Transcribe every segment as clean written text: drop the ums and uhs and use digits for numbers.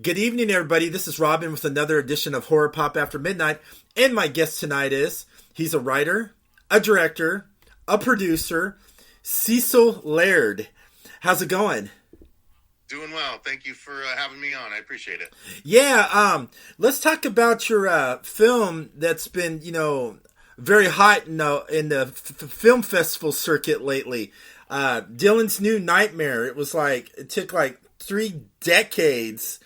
Good evening, everybody. This is Robin with another edition of Horror Pop After Midnight. And my guest tonight he's a writer, a director, a producer, Cecil Laird. How's it going? Doing well. Thank you for having me on. I appreciate it. Yeah, let's talk about your film that's been, very hot in the film festival circuit lately. Dylan's New Nightmare. It took like 3 decades,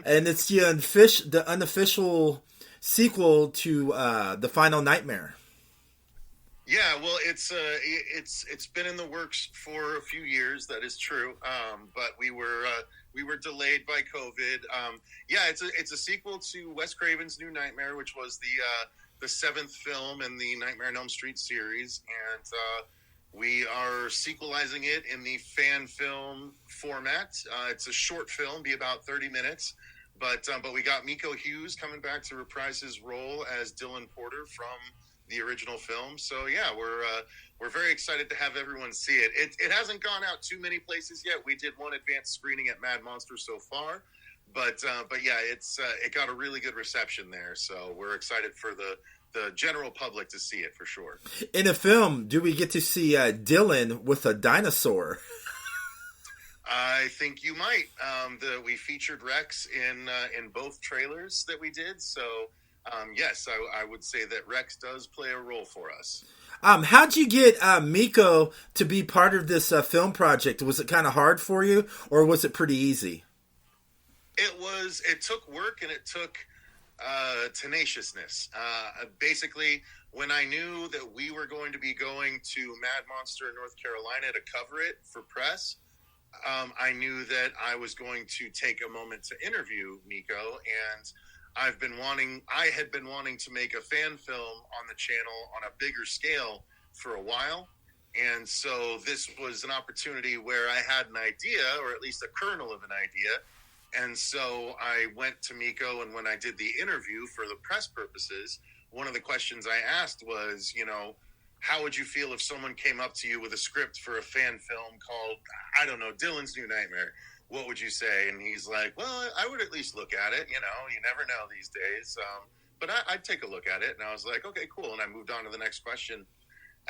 and it's the unofficial sequel to The Final Nightmare. Yeah, well, it's been in the works for a few years. That is true, but we were delayed by COVID. Yeah, it's a sequel to Wes Cravens New Nightmare, which was the seventh film in the Nightmare on Elm Street series, and we are sequelizing it in the fan film format. It's a short film, be about 30 minutes. But we got Miko Hughes coming back to reprise his role as Dylan Porter from the original film. So yeah, we're very excited to have everyone see it. It hasn't gone out too many places yet. We did one advanced screening at Mad Monster so far, but yeah, it got a really good reception there. So we're excited for the general public to see it for sure. In a film, do we get to see Dylan with a dinosaur? I think you might. We featured Rex in both trailers that we did, so yes, I would say that Rex does play a role for us. How'd you get Miko to be part of this film project? Was it kind of hard for you, or was it pretty easy? It took work and it took tenaciousness. Basically, when I knew that we were going to be going to Mad Monster in North Carolina to cover it for press, I knew that I was going to take a moment to interview Miko, and I had been wanting to make a fan film on the channel on a bigger scale for a while. And so this was an opportunity where I had an idea, or at least a kernel of an idea. And so I went to Miko, and when I did the interview for the press purposes, one of the questions I asked was, how would you feel if someone came up to you with a script for a fan film called, I don't know, Dylan's New Nightmare? What would you say? And he's like, well, I would at least look at it. You never know these days. But I'd take a look at it. And I was like, okay, cool. And I moved on to the next question.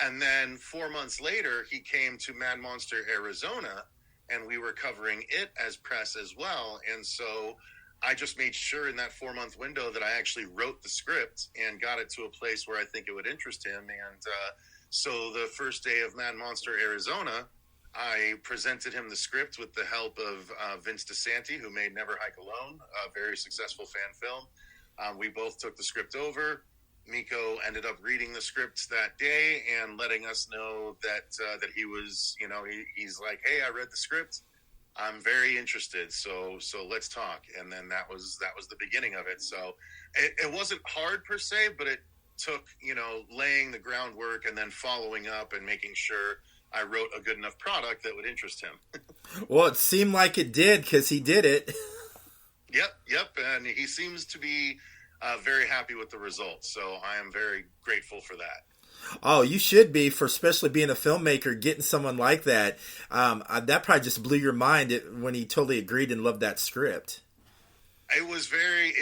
And then 4 months later, he came to Mad Monster, Arizona, and we were covering it as press as well. And so I just made sure in that 4-month window that I actually wrote the script and got it to a place where I think it would interest him. And so the first day of Mad Monster, Arizona, I presented him the script with the help of Vince DeSanti, who made Never Hike Alone, a very successful fan film. We both took the script over. Miko ended up reading the script that day and letting us know that he was, he's like, hey, I read the script. I'm very interested. So let's talk. And then that was the beginning of it. So it wasn't hard per se, but it took, laying the groundwork and then following up and making sure I wrote a good enough product that would interest him. Well, it seemed like it did, because he did it. Yep. And he seems to be very happy with the results. So I am very grateful for that. Oh, you should be, for especially being a filmmaker, getting someone like that. That probably just blew your mind when he totally agreed and loved that script. It was very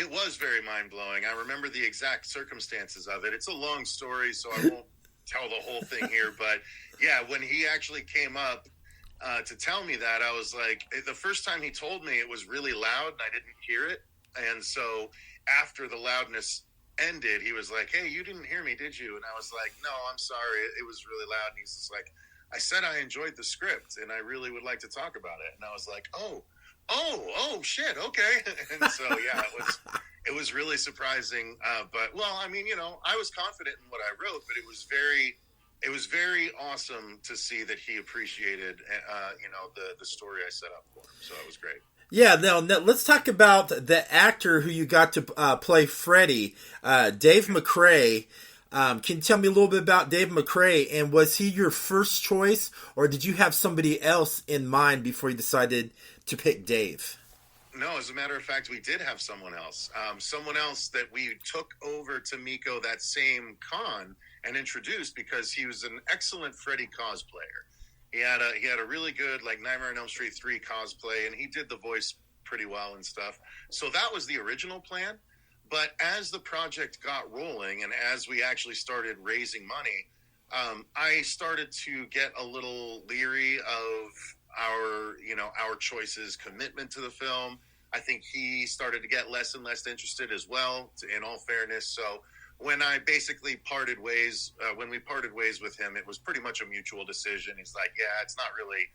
mind-blowing. I remember the exact circumstances of it. It's a long story, so I won't tell the whole thing here. But yeah, when he actually came up to tell me that, I was like, the first time he told me, it was really loud and I didn't hear it. And so after the loudness ended, he was like, hey, you didn't hear me, did you? And I was like, no, I'm sorry, it was really loud. And he's just like, I said I enjoyed the script and I really would like to talk about it. And I was like, oh shit, okay. And so yeah, it was really surprising. But well, I mean, I was confident in what I wrote, but it was very awesome to see that he appreciated the story I set up for him. So it was great. Yeah, now let's talk about the actor who you got to play Freddy, Dave McRae. Can you tell me a little bit about Dave McRae, and was he your first choice, or did you have somebody else in mind before you decided to pick Dave? No, as a matter of fact, we did have someone else. Someone else that we took over to Miko that same con and introduced because he was an excellent Freddy cosplayer. He had a really good Nightmare on Elm Street 3 cosplay, and he did the voice pretty well and stuff. So that was the original plan. But as the project got rolling and as we actually started raising money, I started to get a little leery of our choices, commitment to the film. I think he started to get less and less interested as well, in all fairness. So when I basically parted ways, when we parted ways with him, it was pretty much a mutual decision. He's like, yeah, it's not really,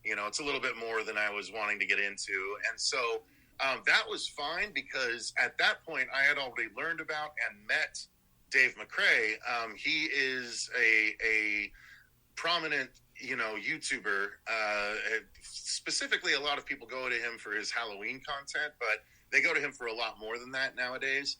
it's a little bit more than I was wanting to get into. And so that was fine, because at that point I had already learned about and met Dave McCrae. He is a prominent, YouTuber. Specifically, a lot of people go to him for his Halloween content, but they go to him for a lot more than that nowadays.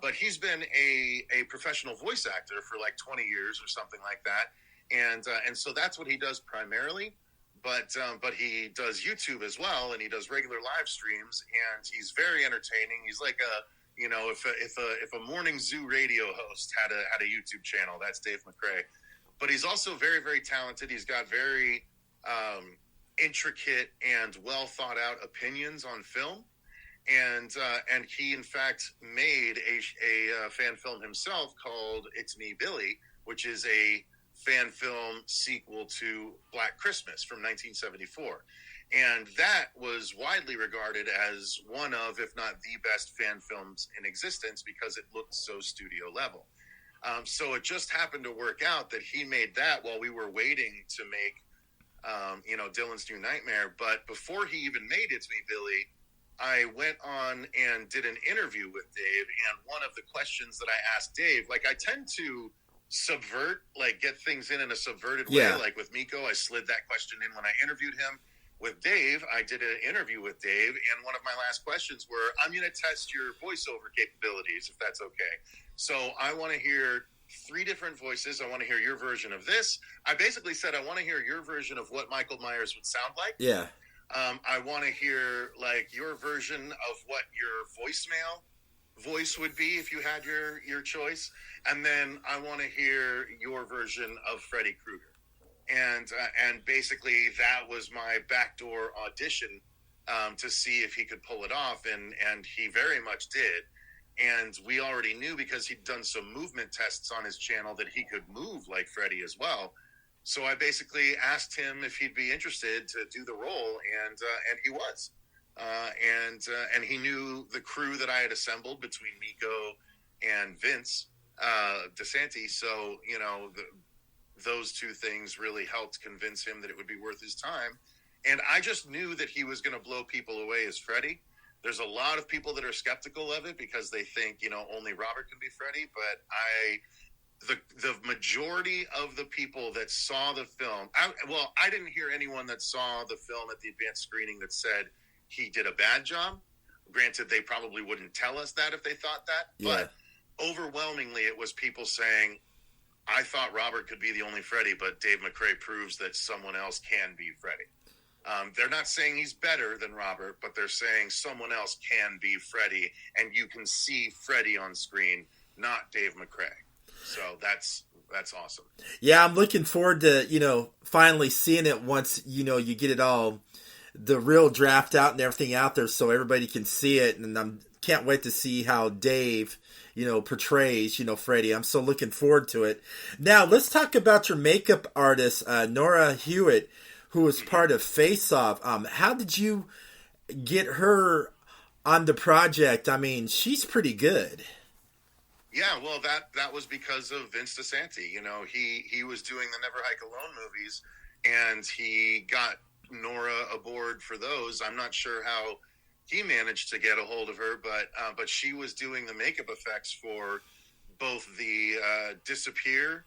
But he's been a professional voice actor for like 20 years or something like that. And so that's what he does primarily. But he does YouTube as well, and he does regular live streams, and he's very entertaining. He's like if a morning zoo radio host had a YouTube channel, that's Dave McCrae. But he's also very, very talented. He's got very intricate and well thought out opinions on film, and he in fact made a fan film himself called It's Me, Billy, which is a fan film sequel to Black Christmas from 1974. And that was widely regarded as one of, if not the best fan films in existence, because it looked so studio level. So it just happened to work out that he made that while we were waiting to make, Dylan's New Nightmare. But before he even made It's Me, Billy, I went on and did an interview with Dave. And one of the questions that I asked Dave, like I tend to subvert, like get things in a subverted way. Like with Miko, I slid that question in when I interviewed him. With Dave, I did an interview with Dave, and one of my last questions were, I'm going to test your voiceover capabilities, if that's okay. So I want to hear 3 different voices. I want to hear your version of this. I basically said, I want to hear your version of what Michael Myers would sound like. Yeah. I want to hear like your version of what your voicemail voice would be if you had your choice. And then I want to hear your version of Freddy Krueger. And basically that was my backdoor audition to see if he could pull it off, and he very much did. And we already knew, because he'd done some movement tests on his channel, that he could move like Freddy as well. So I basically asked him if he'd be interested to do the role, and he was. And he knew the crew that I had assembled between Miko and Vince DeSanti. So those 2 things really helped convince him that it would be worth his time. And I just knew that he was going to blow people away as Freddy. There's a lot of people that are skeptical of it because they think, only Robert can be Freddy. But the majority of the people that saw the film, I didn't hear anyone that saw the film at the advanced screening that said he did a bad job. Granted, they probably wouldn't tell us that if they thought that. Yeah. But overwhelmingly, it was people saying, I thought Robert could be the only Freddy, but Dave McCrae proves that someone else can be Freddy. They're not saying he's better than Robert, but they're saying someone else can be Freddy, and you can see Freddy on screen, not Dave McCrae. So that's awesome. Yeah, I'm looking forward to, finally seeing it once, you get it all, the real draft out and everything out there so everybody can see it. And I can't wait to see how Dave portrays, Freddy. I'm so looking forward to it. Now, let's talk about your makeup artist, Nora Hewitt, who was part of Face Off. How did you get her on the project? I mean, she's pretty good. Yeah, well, that was because of Vince DeSanti. He was doing the Never Hike Alone movies, and he got Nora aboard for those. I'm not sure how he managed to get a hold of her, but she was doing the makeup effects for both the Disappear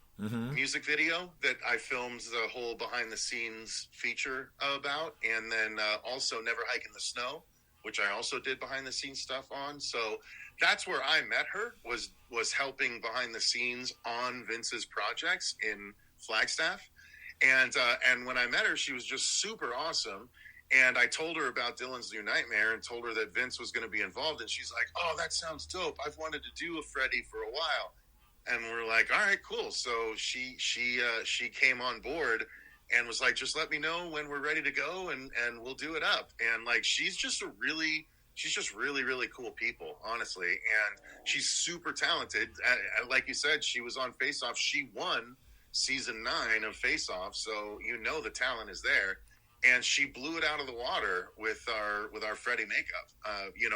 music video that I filmed the whole behind the scenes feature about, and then also Never Hike in the Snow, which I also did behind the scenes stuff on. So that's where I met her, was helping behind the scenes on Vince's projects in Flagstaff. And when I met her, she was just super awesome. And I told her about Dylan's New Nightmare and told her that Vince was going to be involved. And she's like, oh, that sounds dope. I've wanted to do a Freddy for a while. And we're like, all right, cool. So she came on board. and was like, just let me know when we're ready to go, and we'll do it up. And like, she's just really, really cool people, honestly. And she's super talented. Like you said, she was on Face Off. She won season 9 of Face Off. So, the talent is there. And she blew it out of the water with our Freddy makeup.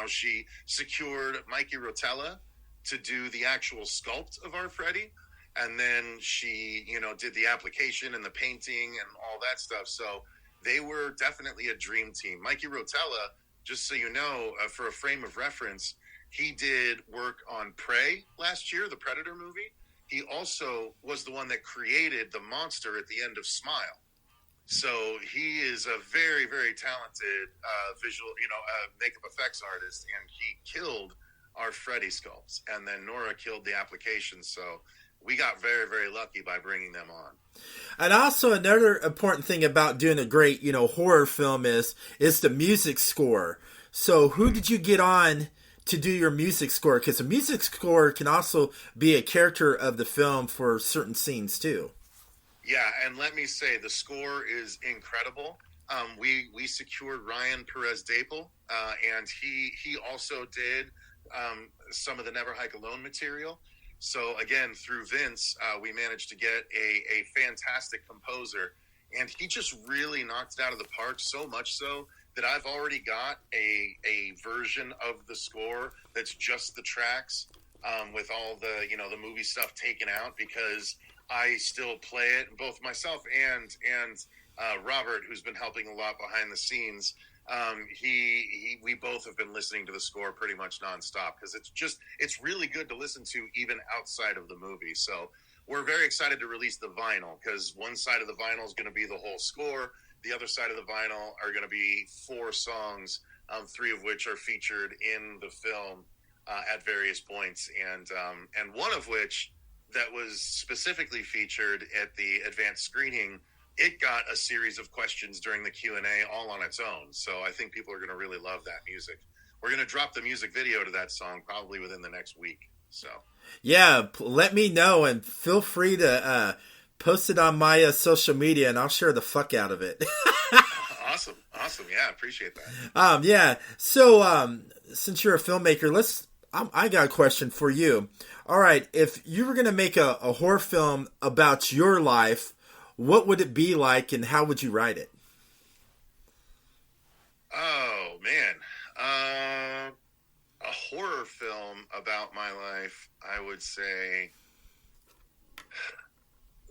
She secured Mikey Rotella to do the actual sculpt of our Freddy. And then she, did the application and the painting and all that stuff. So they were definitely a dream team. Mikey Rotella, just so you know, for a frame of reference, he did work on Prey last year, the Predator movie. He also was the one that created the monster at the end of Smile. So he is a very, very talented visual, makeup effects artist, and he killed our Freddy sculpts. And then Nora killed the application. So we got very, very lucky by bringing them on. And also another important thing about doing a great, horror film is the music score. So who did you get on to do your music score? Because the music score can also be a character of the film for certain scenes too. Yeah, and let me say, the score is incredible. We secured Ryan Perez-Dapel, and he also did some of the Never Hike Alone material. So again, through Vince, we managed to get a fantastic composer, and he just really knocked it out of the park, so much so that I've already got a version of the score that's just the tracks with all the the movie stuff taken out, because I still play it, both myself and Robert, who's been helping a lot behind the scenes. We both have been listening to the score pretty much nonstop, because it's really good to listen to even outside of the movie. So we're very excited to release the vinyl, because one side of the vinyl is going to be the whole score. The other side of the vinyl are going to be 4 songs, 3 of which are featured in the film at various points, and one of which that was specifically featured at the advanced screening. It got a series of questions during the Q&A all on its own. So I think people are going to really love that music. We're going to drop the music video to that song probably within the next week. So yeah, let me know, and feel free to post it on my social media, and I'll share the fuck out of it. Awesome. Yeah, appreciate that. Yeah. So since you're a filmmaker, I got a question for you. All right, if you were going to make a horror film about your life, what would it be like, and how would you write it? Oh, man. A horror film about my life, I would say...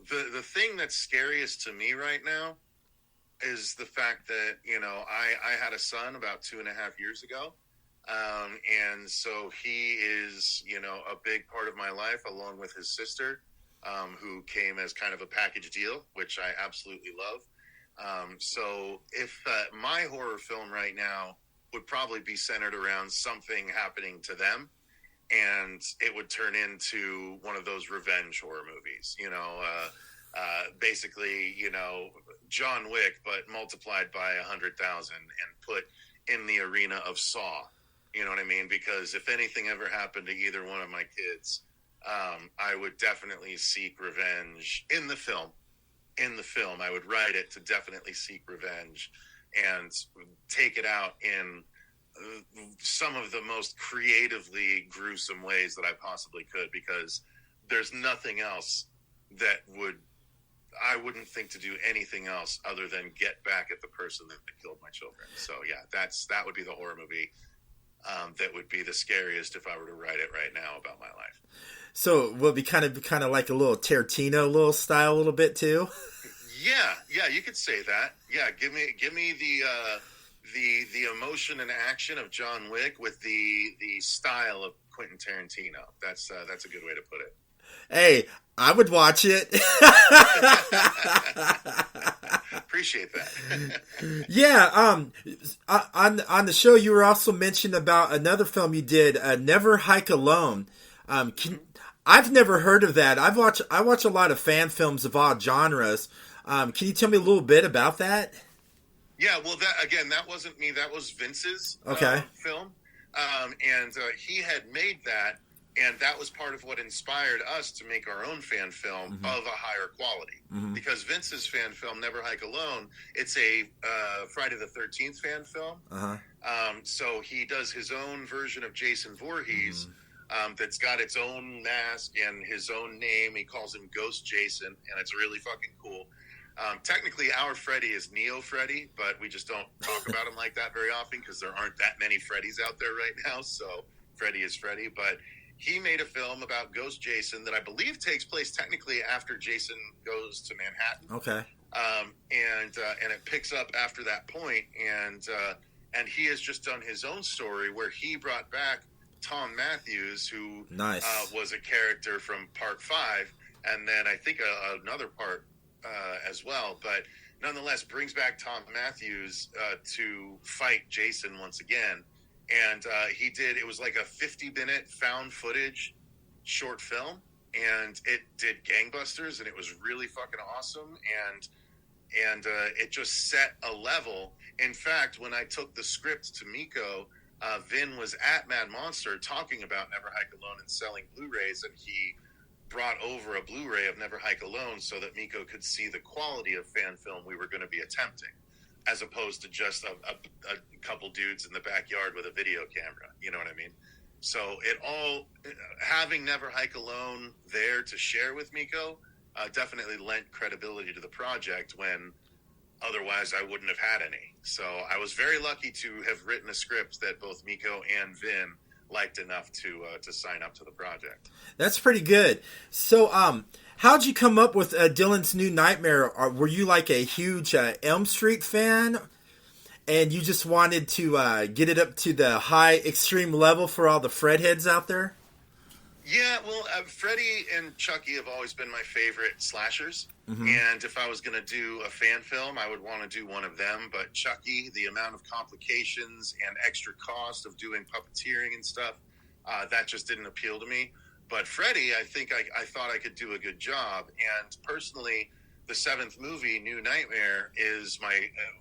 The thing that's scariest to me right now is the fact that, I had a son about 2.5 years ago. And so he is, a big part of my life, along with his sister, who came as kind of a package deal, which I absolutely love. So if my horror film right now would probably be centered around something happening to them, and it would turn into one of those revenge horror movies, basically, John Wick, but multiplied by 100,000 and put in the arena of Saw. You know what I mean? Because if anything ever happened to either one of my kids, I would definitely seek revenge in the film. I would write it to definitely seek revenge and take it out in some of the most creatively gruesome ways that I possibly could, because there's nothing else that I wouldn't think to do anything else other than get back at the person that killed my children. So yeah, that would be the horror movie that would be the scariest if I were to write it right now about my life. So will it be kind of like a little Tarantino little style a little bit too? Yeah, you could say that. Yeah, give me the emotion and action of John Wick with the style of Quentin Tarantino. That's a good way to put it. Hey, I would watch it. Appreciate that. Yeah. On the show, you were also mentioned about another film you did, Never Hike Alone. I've never heard of that. I watch a lot of fan films of all genres. Can you tell me a little bit about that? Yeah. Well, that wasn't me. That was Vince's film. And he had made that And that was part of what inspired us to make our own fan film of a higher quality. Because Vince's fan film, Never Hike Alone, it's a Friday the 13th fan film. So he does his own version of Jason Voorhees that's got its own mask and his own name. He calls him Ghost Jason, and it's really fucking cool. Technically, our Freddy is Neo Freddy, but we just don't talk about him like that very often because there aren't that many Freddys out there right now. So Freddy is Freddy, but he made a film about Ghost Jason that I believe takes place technically after Jason goes to Manhattan. Okay. And it picks up after that point, and he has just done his own story where he brought back Tom Matthews, who was a character from Part 5, and then I think another part as well. But nonetheless, brings back Tom Matthews to fight Jason once again. And it was like a 50-minute found footage short film, and it did gangbusters, and it was really fucking awesome, and it just set a level. In fact, when I took the script to Miko, Vin was at Mad Monster talking about Never Hike Alone and selling Blu-rays, and he brought over a Blu-ray of Never Hike Alone so that Miko could see the quality of fan film we were going to be attempting, as opposed to just a couple dudes in the backyard with a video camera. You know what I mean? So having Never Hike Alone there to share with Miko definitely lent credibility to the project when otherwise I wouldn't have had any. So I was very lucky to have written a script that both Miko and Vin liked enough to sign up to the project. That's pretty good. So, how'd you come up with Dylan's New Nightmare? Were you like a huge Elm Street fan, and you just wanted to get it up to the high extreme level for all the Fred heads out there? Yeah, well, Freddy and Chucky have always been my favorite slashers. And if I was going to do a fan film, I would want to do one of them. But Chucky, the amount of complications and extra cost of doing puppeteering and stuff, that just didn't appeal to me. But Freddy, I think I thought I could do a good job. And personally, the 7th movie, New Nightmare, is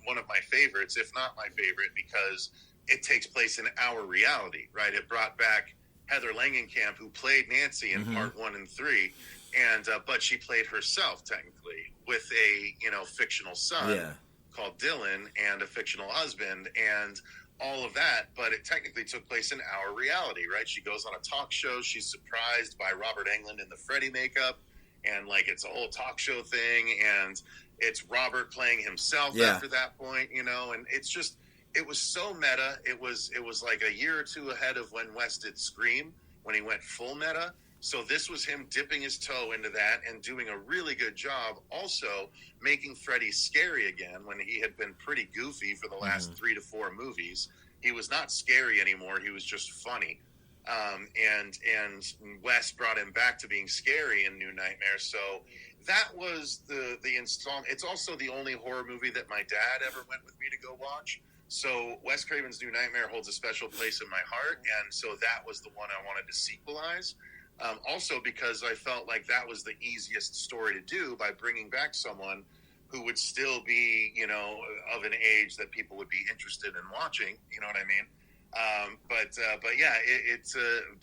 one of my favorites, if not my favorite, because it takes place in our reality, right? It brought back Heather Langenkamp, who played Nancy in Part 1 and 3, and but she played herself technically with a fictional son called Dylan and a fictional husband and all of that. But it technically took place in our reality, right? She goes on a talk show. She's surprised by Robert Englund in the Freddy makeup, and like it's a whole talk show thing, and it's Robert playing himself after that point, and it's just. It was so meta. It was like a year or two ahead of when Wes did Scream, when he went full meta. So this was him dipping his toe into that and doing a really good job. Also making Freddy scary again when he had been pretty goofy for the last 3 to 4 movies. He was not scary anymore. He was just funny. And Wes brought him back to being scary in New Nightmare. So that was the installment. It's also the only horror movie that my dad ever went with me to go watch. So Wes Cravens New Nightmare holds a special place in my heart, and so that was the one I wanted to sequelize. Also because I felt like that was the easiest story to do by bringing back someone who would still be, of an age that people would be interested in watching. You know what I mean? But yeah,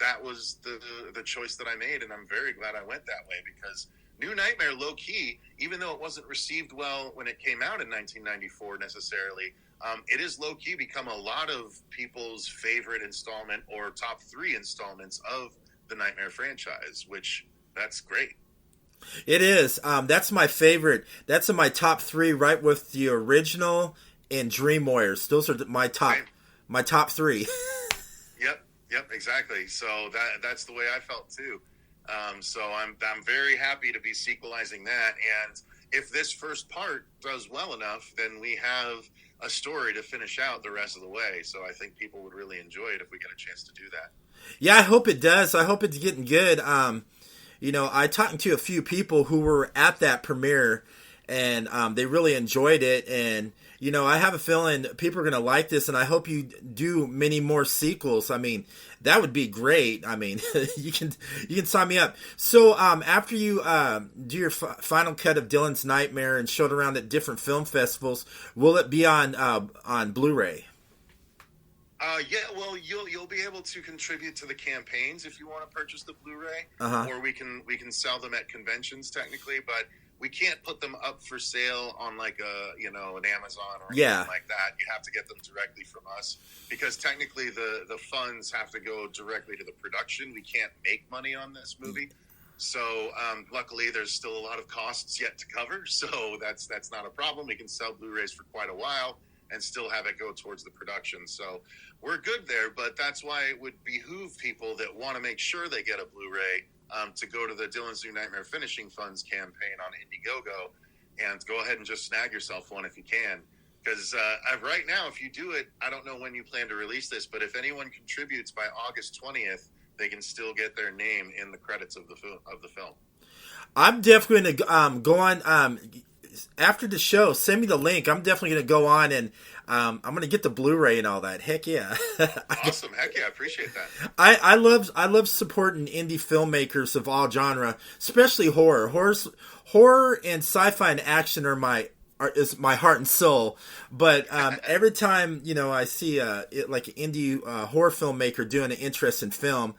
that was the choice that I made, and I'm very glad I went that way because New Nightmare, low key, even though it wasn't received well when it came out in 1994 necessarily. It is low-key become a lot of people's favorite installment or top 3 installments of the Nightmare franchise, which that's great. It is. That's my favorite. That's in my top 3, right with the original and Dream Warriors. Those are my top 3. Yep, exactly. So that's the way I felt too. So I'm very happy to be sequelizing that. And if this first part does well enough, then we have a story to finish out the rest of the way. So I think people would really enjoy it if we get a chance to do that. Yeah, I hope it does. I hope it's getting good. I talked to a few people who were at that premiere, and they really enjoyed it. And, I have a feeling people are going to like this, and I hope you do many more sequels. I mean, that would be great. I mean, you can sign me up. So after you do your final cut of Dylan's Nightmare and show it around at different film festivals, will it be on Blu-ray? Yeah, well, you'll be able to contribute to the campaigns if you want to purchase the Blu-ray, or we can sell them at conventions technically, but we can't put them up for sale on like an Amazon or anything like that. You have to get them directly from us because technically the funds have to go directly to the production. We can't make money on this movie. So luckily, there's still a lot of costs yet to cover, so that's not a problem. We can sell Blu-rays for quite a while and still have it go towards the production. So we're good there, but that's why it would behoove people that want to make sure they get a Blu-ray to go to the Dylan's New Nightmare Finishing Funds campaign on Indiegogo and go ahead and just snag yourself one if you can. Because right now, if you do it, I don't know when you plan to release this, but if anyone contributes by August 20th, they can still get their name in the credits of the film. I'm definitely going to go on after the show. Send me the link. I'm definitely going to go on and I'm going to get the Blu-ray and all that. Heck yeah! Awesome. Heck yeah! I appreciate that. I love supporting indie filmmakers of all genre, especially horror. Horror and sci-fi and action is my heart and soul. But every time I see like an indie horror filmmaker doing an interesting film,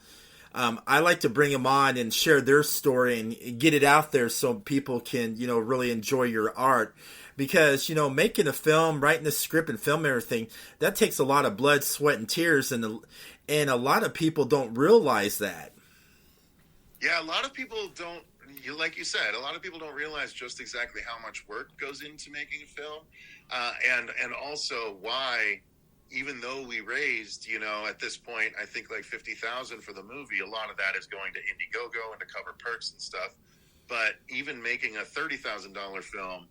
I like to bring them on and share their story and get it out there so people can really enjoy your art. Because making a film, writing the script, and filming everything, that takes a lot of blood, sweat, and tears, and a lot of people don't realize that. Yeah, a lot of people don't. Like you said, a lot of people don't realize just exactly how much work goes into making a film, and also why, even though we raised, at this point, I think like $50,000 for the movie, a lot of that is going to Indiegogo and to cover perks and stuff. But even making a $30,000 film,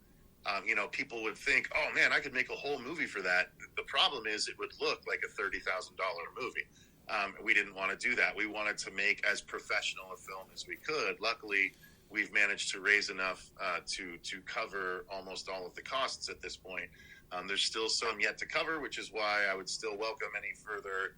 people would think, oh man, I could make a whole movie for that. The problem is it would look like a $30,000 movie. We didn't want to do that. We wanted to make as professional a film as we could. Luckily, we've managed to raise enough to cover almost all of the costs at this point. There's still some yet to cover, which is why I would still welcome any further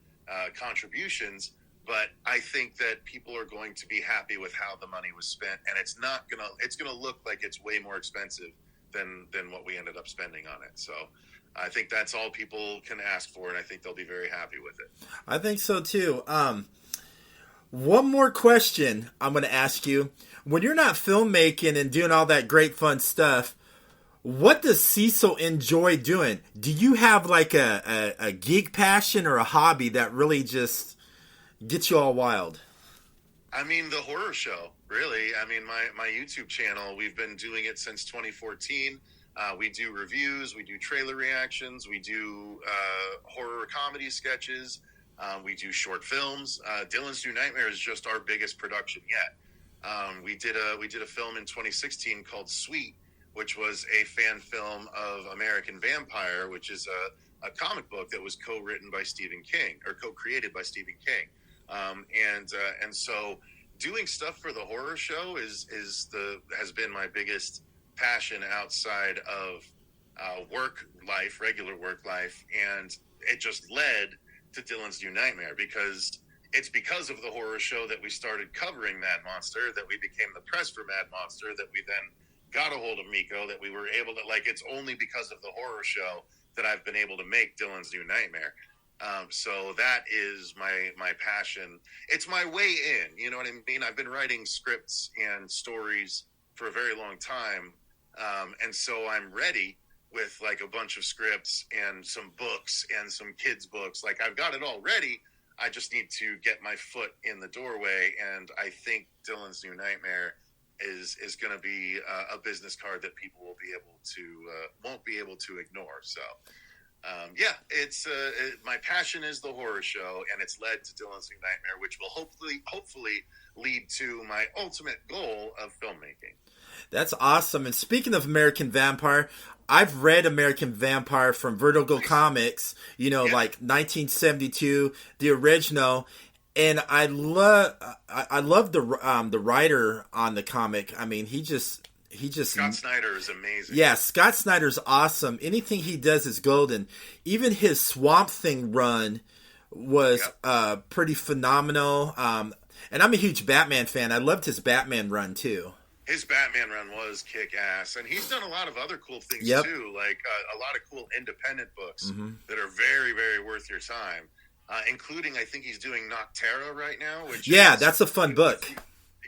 contributions. But I think that people are going to be happy with how the money was spent, and it's gonna look like it's way more expensive than what we ended up spending on it. So I think that's all people can ask for, and I think they'll be very happy with it. I think so too. One more question I'm going to ask you. When you're not filmmaking and doing all that great fun stuff, what does Cecil enjoy doing? Do you have like a geek passion or a hobby that really just gets you all wild? I mean, the horror show, really. I mean, my YouTube channel, we've been doing it since 2014. We do reviews, we do trailer reactions, we do horror comedy sketches, we do short films. Dylan's New Nightmare is just our biggest production yet. We did a film in 2016 called Sweet, which was a fan film of American Vampire, which is a comic book that was co-written by Stephen King, or co-created by Stephen King. And so doing stuff for the horror show has been my biggest passion outside of regular work life, and it just led to Dylan's New Nightmare because it's because of the horror show that we started covering Mad Monster, that we became the press for Mad Monster, that we then got a hold of Miko, that we were able to, it's only because of the horror show that I've been able to make Dylan's New Nightmare. So that is my passion. It's my way in, you know what I mean? I've been writing scripts and stories for a very long time. And so I'm ready with a bunch of scripts and some books and some kids' books. I've got it all ready. I just need to get my foot in the doorway. And I think Dylan's New Nightmare is going to be a business card that people won't be able to ignore. So, it's my passion is the horror show, and it's led to Dylan's New Nightmare, which will hopefully lead to my ultimate goal of filmmaking. That's awesome. And speaking of American Vampire, I've read American Vampire from Vertigo Comics, like 1972, the original. And I love the writer on the comic. I mean, he just Scott Snyder is amazing. Yeah, Scott Snyder's awesome. Anything he does is golden. Even his Swamp Thing run was pretty phenomenal. And I'm a huge Batman fan. I loved his Batman run too. His Batman run was kick-ass, and he's done a lot of other cool things too, like a lot of cool independent books that are very, very worth your time. including I think he's doing Noctera right now, which that's a fun book.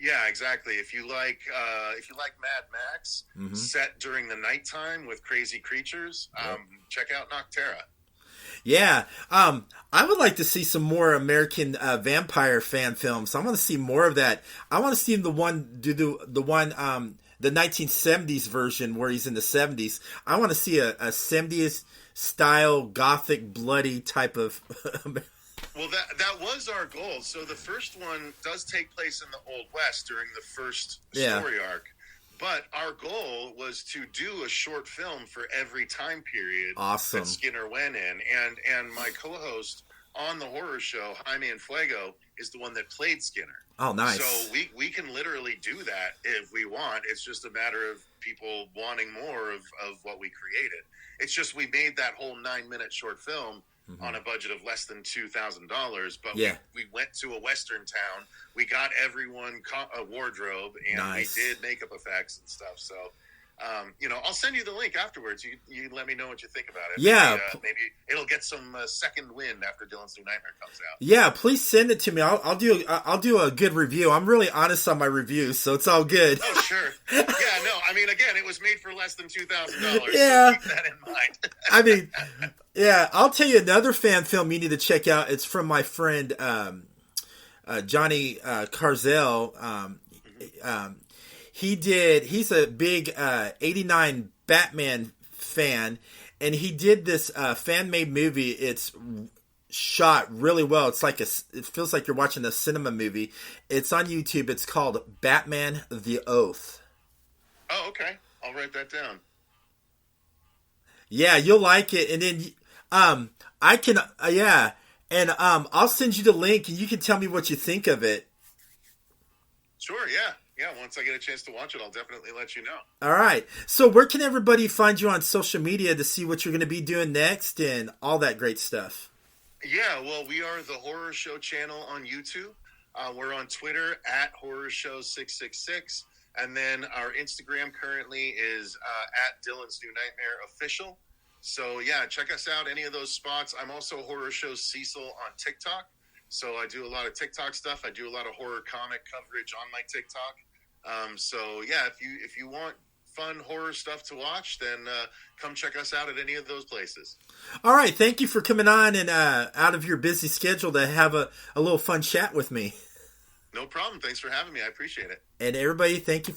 Yeah, exactly. If you like Mad Max set during the nighttime with crazy creatures, check out Noctera. Yeah, I would like to see some more American vampire fan films. I want to see more of that. I want to see the 1970s version where he's in the 70s. I want to see a 70s style gothic bloody type of. Well, that was our goal. So the first one does take place in the Old West during the first story arc. But our goal was to do a short film for every time period that Skinner went in. And my co-host on the horror show, Jaime and Fuego, is the one that played Skinner. Oh, nice. So we can literally do that if we want. It's just a matter of people wanting more of what we created. It's just we made that whole 9-minute short film on a budget of less than $2,000, but we went to a Western town. We got everyone a wardrobe, and we did makeup effects and stuff. So, I'll send you the link afterwards. You let me know what you think about it. Yeah. Maybe it'll get some second wind after Dylan's New Nightmare comes out. Yeah, please send it to me. I'll do a good review. I'm really honest on my reviews, so it's all good. Oh, sure. Yeah, no, I mean, again, it was made for less than $2,000. Yeah. So keep that in mind. I mean, yeah, I'll tell you another fan film you need to check out. It's from my friend Johnny Carzell. He's a big 89 Batman fan, and he did this fan-made movie. It's shot really well. It feels like you're watching a cinema movie. It's on YouTube. It's called Batman the Oath. Oh, okay. I'll write that down. Yeah, you'll like it. And then I can I'll send you the link, and you can tell me what you think of it. Sure, yeah. Yeah, once I get a chance to watch it, I'll definitely let you know. All right. So where can everybody find you on social media to see what you're going to be doing next and all that great stuff? Yeah, well, we are the Horror Show channel on YouTube. We're on Twitter at Horror Show 666. And then our Instagram currently is at Dylan's New Nightmare Official. So, yeah, check us out, any of those spots. I'm also Horror Show Cecil on TikTok. So I do a lot of TikTok stuff. I do a lot of horror comic coverage on my TikTok. So yeah, if you want fun horror stuff to watch, then come check us out at any of those places. All right, thank you for coming on and out of your busy schedule to have a little fun chat with me. No problem. Thanks for having me. I appreciate it. And everybody, thank you.